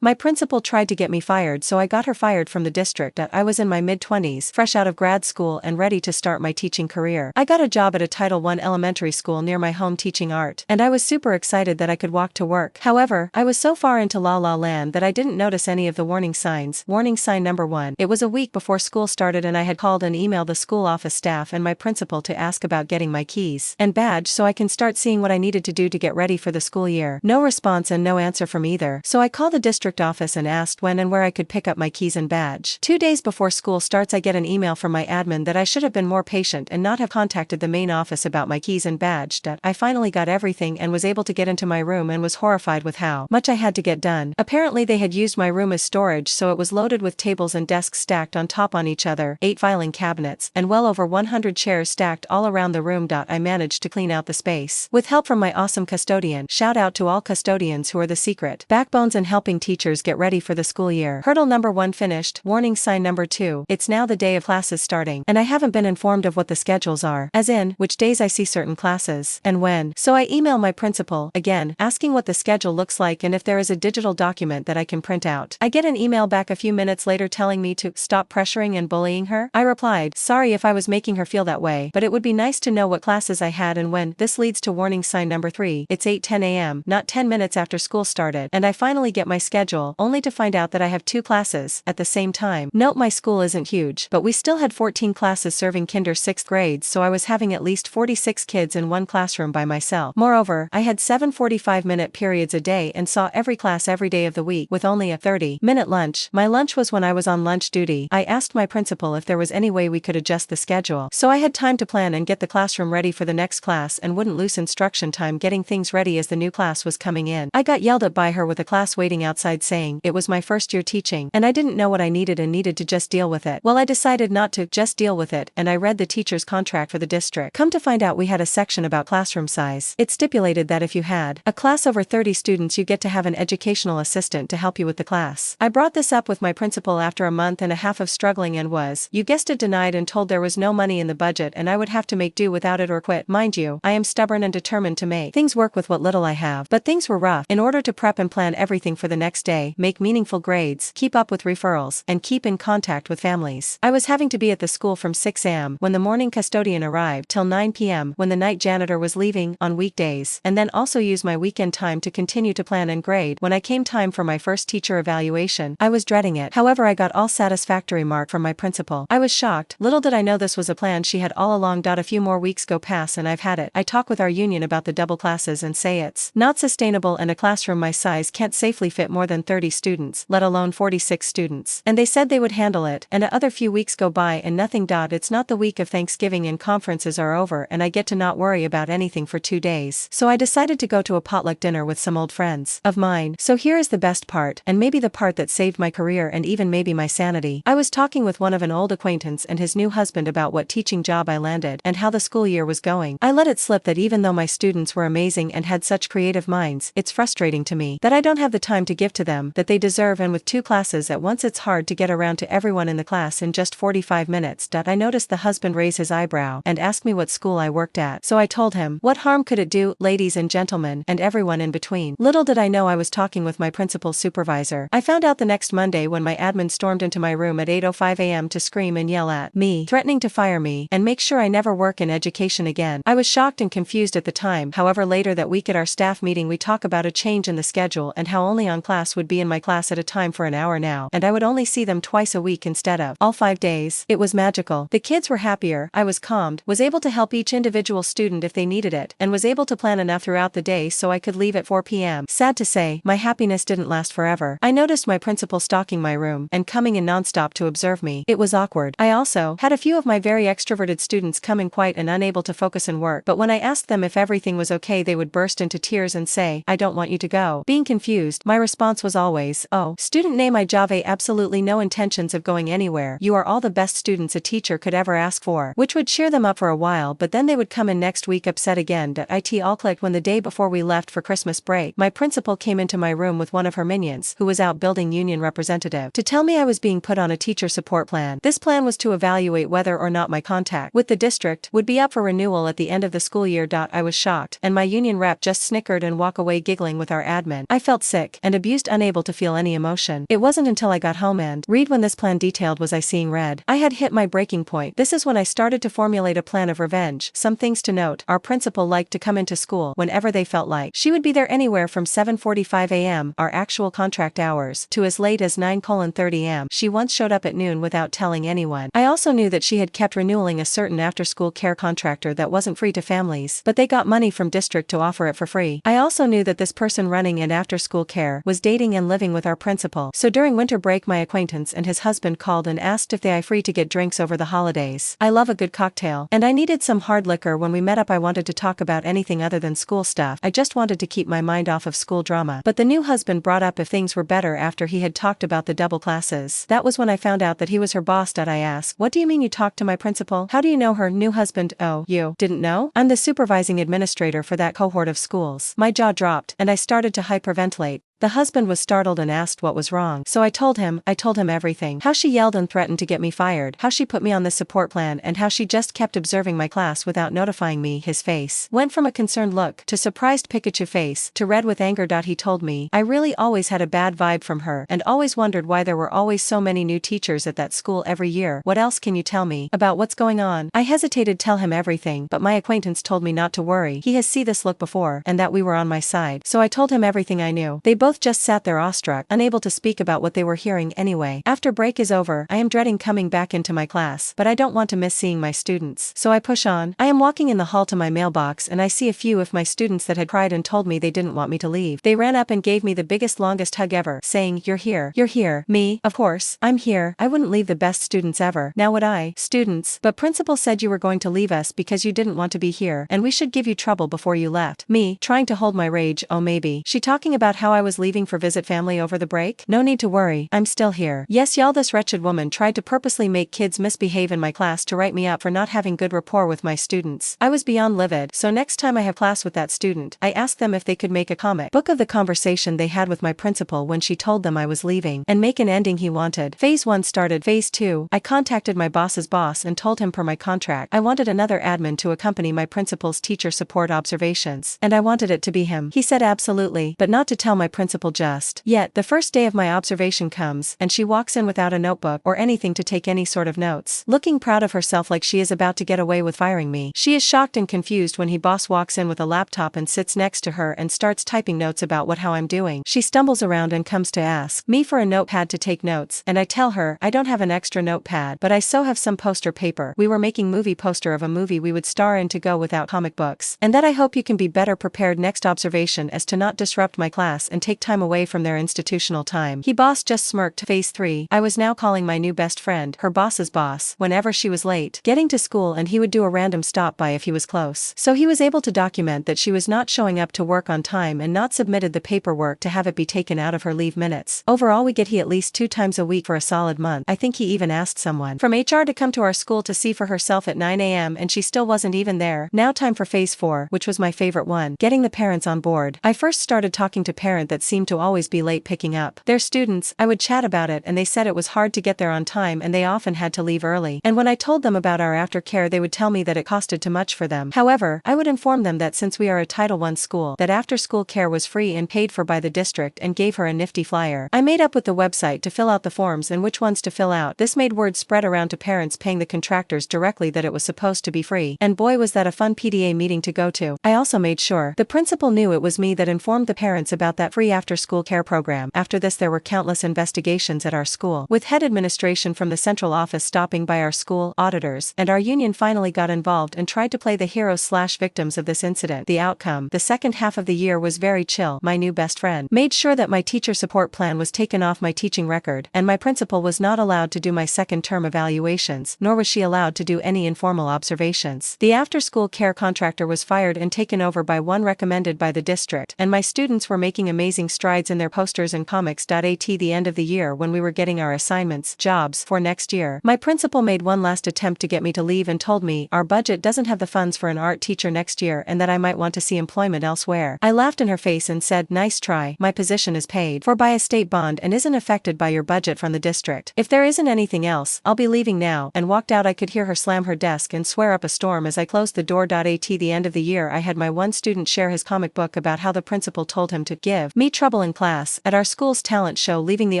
My principal tried to get me fired, so I got her fired from the district. I was in my mid-20s, fresh out of grad school and ready to start my teaching career. I got a job at a Title I elementary school near my home teaching art, and I was super excited that I could walk to work. However, I was so far into La La Land that I didn't notice any of the warning signs. Warning sign number 1. It was a week before school started and I had called and emailed the school office staff and my principal to ask about getting my keys and badge so I can start seeing what I needed to do to get ready for the school year. No response and no answer from either, so I called the district office and asked when and where I could pick up my keys and badge. 2 days before school starts I get an email from my admin that I should have been more patient and not have contacted the main office about my keys and badge. I finally got everything and was able to get into my room and was horrified with how much I had to get done. Apparently they had used my room as storage, so it was loaded with tables and desks stacked on top on each other, 8 filing cabinets, and well over 100 chairs stacked all around the room. I managed to clean out the space with help from my awesome custodian. Shout out to all custodians who are the secret backbones and helping teachers get ready for the school year. Hurdle number 1 finished. Warning sign number 2. It's now the day of classes starting, and I haven't been informed of what the schedules are, as in, which days I see certain classes, and when. So I email my principal, again, asking what the schedule looks like and if there is a digital document that I can print out. I get an email back a few minutes later telling me to stop pressuring and bullying her. I replied, sorry if I was making her feel that way, but it would be nice to know what classes I had and when. This leads to warning sign number 3. It's 8:10 a.m., not 10 minutes after school started, and I finally get my schedule, only to find out that I have 2 classes at the same time. Note my school isn't huge, but we still had 14 classes serving kinder 6th grades, so I was having at least 46 kids in one classroom by myself. Moreover, I had 7 45-minute periods a day and saw every class every day of the week with only a 30-minute lunch. My lunch was when I was on lunch duty. I asked my principal if there was any way we could adjust the schedule, so I had time to plan and get the classroom ready for the next class and wouldn't lose instruction time getting things ready as the new class was coming in. I got yelled at by her with a class waiting outside saying it was my first year teaching and I didn't know what I needed and needed to just deal with it. Well, I decided not to just deal with it, and I read the teacher's contract for the district. Come to find out we had a section about classroom size. It stipulated that if you had a class over 30 students you get to have an educational assistant to help you with the class. I brought this up with my principal after a month and a half of struggling and was, you guessed it, denied and told there was no money in the budget and I would have to make do without it or quit. Mind you, I am stubborn and determined to make things work with what little I have. But things were rough. In order to prep and plan everything for the next day, make meaningful grades, keep up with referrals, and keep in contact with families, I was having to be at the school from 6 a.m. when the morning custodian arrived till 9 p.m. when the night janitor was leaving on weekdays, and then also use my weekend time to continue to plan and grade. When I came time for my first teacher evaluation, I was dreading it. However, I got all satisfactory mark from my principal. I was shocked. Little did I know this was a plan she had all along. A few more weeks go past and I've had it. I talk with our union about the double classes and say it's not sustainable and a classroom my size can't safely fit more than 30 students, let alone 46 students. And they said they would handle it, and a other few weeks go by and nothing. It's not the week of Thanksgiving and conferences are over and I get to not worry about anything for 2 days. So I decided to go to a potluck dinner with some old friends of mine. So here is the best part, and maybe the part that saved my career and even maybe my sanity. I was talking with one of an old acquaintance and his new husband about what teaching job I landed and how the school year was going. I let it slip that even though my students were amazing and had such creative minds, it's frustrating to me that I don't have the time to give to them that they deserve, and with 2 classes at once it's hard to get around to everyone in the class in just 45 minutes. I noticed the husband raise his eyebrow and ask me what school I worked at. So I told him, what harm could it do, ladies and gentlemen, and everyone in between. Little did I know I was talking with my principal's supervisor. I found out the next Monday when my admin stormed into my room at 8:05 a.m. to scream and yell at me, threatening to fire me and make sure I never work in education again. I was shocked and confused at the time. However, later that week at our staff meeting we talk about a change in the schedule and how only on class would be in my class at a time for an hour now, and I would only see them twice a week instead of all 5 days. It was magical. The kids were happier, I was calmed, was able to help each individual student if they needed it, and was able to plan enough throughout the day so I could leave at 4 p.m. Sad to say, my happiness didn't last forever. I noticed my principal stalking my room and coming in nonstop to observe me. It was awkward. I also had a few of my very extroverted students come in quiet and unable to focus and work, but when I asked them if everything was okay they would burst into tears and say, I don't want you to go. Being confused, my response was always, oh, student name I Jave, absolutely no intentions of going anywhere. You are all the best students a teacher could ever ask for, which would cheer them up for a while, but then they would come in next week upset again. It all clicked when the day before we left for Christmas break, my principal came into my room with one of her minions, who was out building union representative, to tell me I was being put on a teacher support plan. This plan was to evaluate whether or not my contact with the district would be up for renewal at the end of the school year. I was shocked, and my union rep just snickered and walked away giggling with our admin. I felt sick and abused unable to feel any emotion. It wasn't until I got home and read when this plan detailed was I seeing red. I had hit my breaking point. This is when I started to formulate a plan of revenge. Some things to note: our principal liked to come into school whenever they felt like. She would be there anywhere from 7:45 a.m., our actual contract hours, to as late as 9:30 a.m. She once showed up at noon without telling anyone. I also knew that she had kept renewing a certain after-school care contractor that wasn't free to families, but they got money from district to offer it for free. I also knew that this person running an after-school care was dating and living with our principal. So during winter break my acquaintance and his husband called and asked if they free to get drinks over the holidays. I love a good cocktail, and I needed some hard liquor. When we met up I wanted to talk about anything other than school stuff. I just wanted to keep my mind off of school drama. But the new husband brought up if things were better after he had talked about the double classes. That was when I found out that he was her boss. I asked, "What do you mean you talked to my principal? How do you know her?" New husband: "Oh, you didn't know? I'm the supervising administrator for that cohort of schools." My jaw dropped, and I started to hyperventilate. The husband was startled and asked what was wrong. So I told him everything. How she yelled and threatened to get me fired, how she put me on this support plan, and how she just kept observing my class without notifying me. His face went from a concerned look to surprised Pikachu face to red with anger. He told me, "I really always had a bad vibe from her and always wondered why there were always so many new teachers at that school every year. What else can you tell me about what's going on?" I hesitated. Tell him everything, but my acquaintance told me not to worry. He has seen this look before and that we were on my side. So I told him everything I knew. They both just sat there awestruck, unable to speak about what they were hearing anyway. After break is over, I am dreading coming back into my class, but I don't want to miss seeing my students. So I push on. I am walking in the hall to my mailbox and I see a few of my students that had cried and told me they didn't want me to leave. They ran up and gave me the biggest longest hug ever, saying, "You're here. You're here." Me, of course, I'm here. I wouldn't leave the best students ever. Now would I? Students, but principal said you were going to leave us because you didn't want to be here and we should give you trouble before you left. Me, trying to hold my rage. Oh, maybe she talking about how I was leaving for visit family over the break? No need to worry, I'm still here. Yes y'all, this wretched woman tried to purposely make kids misbehave in my class to write me up for not having good rapport with my students. I was beyond livid, so next time I have class with that student, I asked them if they could make a comic book of the conversation they had with my principal when she told them I was leaving, and make an ending he wanted. Phase 1 started. Phase 2, I contacted my boss's boss and told him per my contract I wanted another admin to accompany my principal's teacher support observations, and I wanted it to be him. He said absolutely, but not to tell my principal just yet. The first day of my observation comes, and she walks in without a notebook or anything to take any sort of notes, looking proud of herself like she is about to get away with firing me. She is shocked and confused when boss walks in with a laptop and sits next to her and starts typing notes about how I'm doing. She stumbles around and comes to ask me for a notepad to take notes, and I tell her I don't have an extra notepad, but I so have some poster paper. We were making movie poster of a movie we would star in to go without comic books, and that I hope you can be better prepared next observation as to not disrupt my class and take time away from their institutional time. Boss just smirked. Phase 3, I was now calling my new best friend, her boss's boss, whenever she was late getting to school, and he would do a random stop by if he was close. So he was able to document that she was not showing up to work on time and not submitted the paperwork to have it be taken out of her leave minutes. Overall we get he at least 2 times a week for a solid month. I think he even asked someone from HR to come to our school to see for herself at 9 a.m. and she still wasn't even there. Now time for phase 4, which was my favorite one, getting the parents on board. I first started talking to parent that seemed to always be late picking up their students. I would chat about it and they said it was hard to get there on time and they often had to leave early. And when I told them about our aftercare they would tell me that it costed too much for them. However, I would inform them that since we are a Title I school, that after-school care was free and paid for by the district, and gave her a nifty flyer I made up with the website to fill out the forms and which ones to fill out. This made word spread around to parents paying the contractors directly that it was supposed to be free, and boy was that a fun PTA meeting to go to. I also made sure the principal knew it was me that informed the parents about that free after-school care program. After this there were countless investigations at our school, with head administration from the central office stopping by our school, auditors, and our union finally got involved and tried to play the heroes/victims of this incident. The outcome, the second half of the year was very chill. My new best friend made sure that my teacher support plan was taken off my teaching record, and my principal was not allowed to do my second term evaluations, nor was she allowed to do any informal observations. The after-school care contractor was fired and taken over by one recommended by the district, and my students were making amazing strides in their posters and comics. At the end of the year when we were getting our assignments, jobs, for next year, my principal made one last attempt to get me to leave and told me our budget doesn't have the funds for an art teacher next year and that I might want to see employment elsewhere. I laughed in her face and said, "Nice try. My position is paid for by a state bond and isn't affected by your budget from the district. If there isn't anything else, I'll be leaving now," and walked out. I could hear her slam her desk and swear up a storm as I closed the door. At the end of the year I had my one student share his comic book about how the principal told him to give me trouble in class, at our school's talent show, leaving the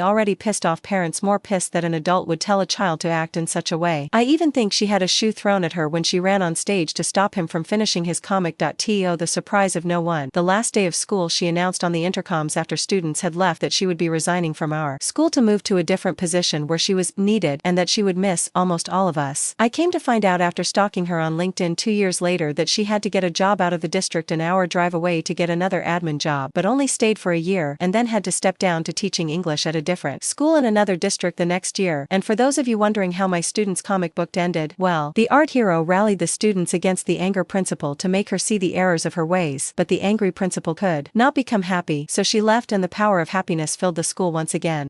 already pissed off parents more pissed that an adult would tell a child to act in such a way. I even think she had a shoe thrown at her when she ran on stage to stop him from finishing his comic. To the surprise of no one, the last day of school she announced on the intercoms after students had left that she would be resigning from our school to move to a different position where she was needed and that she would miss almost all of us. I came to find out after stalking her on LinkedIn 2 years later that she had to get a job out of the district an hour drive away to get another admin job, but only stayed for a year and then had to step down to teaching English at a different school in another district the next year. And for those of you wondering how my student's comic book ended, well, the art hero rallied the students against the anger principal to make her see the errors of her ways, but the angry principal could not become happy, so she left and the power of happiness filled the school once again.